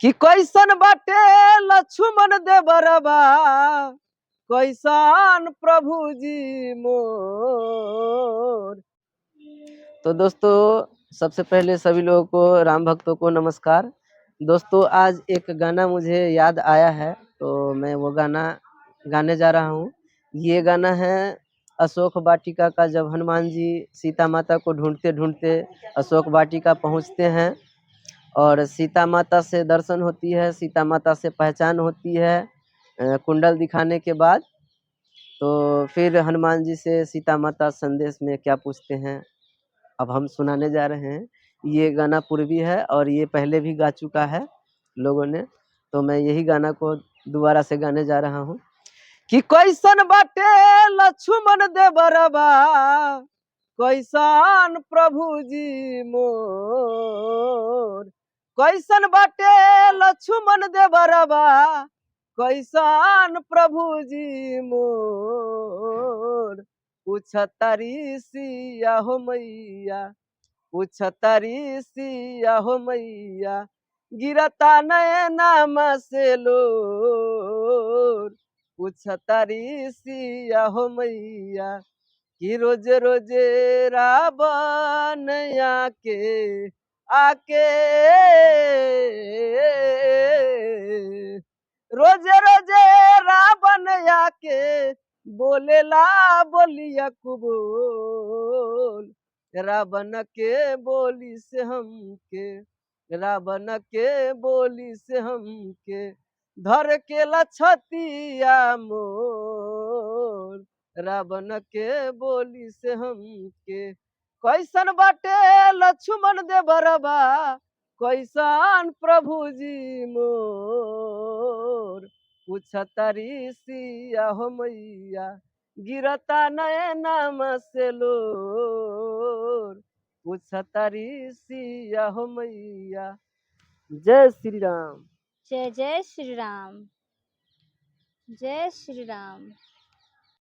कि कैसन बाटे लक्ष्मण देवरबा, कैसन प्रभु जी मोर। तो दोस्तों, सबसे पहले सभी लोगों को, राम भक्तों को नमस्कार। दोस्तों, आज एक गाना मुझे याद आया है, तो मैं वो गाना गाने जा रहा हूँ। ये गाना है अशोक वाटिका का। जब हनुमान जी सीता माता को ढूंढते ढूंढते अशोक वाटिका पहुँचते हैं और सीता माता से दर्शन होती है, सीता माता से पहचान होती है कुंडल दिखाने के बाद। तो फिर हनुमान जी से सीता माता संदेश में क्या पूछते हैं, अब हम सुनाने जा रहे हैं। ये गाना पूर्वी है और ये पहले भी गा चुका है लोगों ने, तो मैं यही गाना को दोबारा से गाने जा रहा हूँ। कि कैसन बाटे लक्ष्मण देवरबा, कैसन प्रभु जी मोर। कैसन बाटे लक्ष्मण देवरबा, कैसन प्रभु जी मोर। पूछतारी सिया हो मैया, पूछतारी सिया हो मैया, गिरता नैना से लोर। पूछतारी सिया हो मैया, कि रोज रोजे रावण आके रोजे रोजे रावण आके बोलेला बोलिया कुबोल। रावण के बोली से हमके, रावण के बोली से हमके धर के लछतिया मोर। रावण के बोली से हमके कैसन बाटे लक्ष्मण देवरबा, कैसन प्रभु जी मोर। पूछतारी सिया हो मैया, गिरता नैना से लोर। पूछतारी सिया हो मैया। जय श्री राम। जय जय श्री राम। जय श्री राम।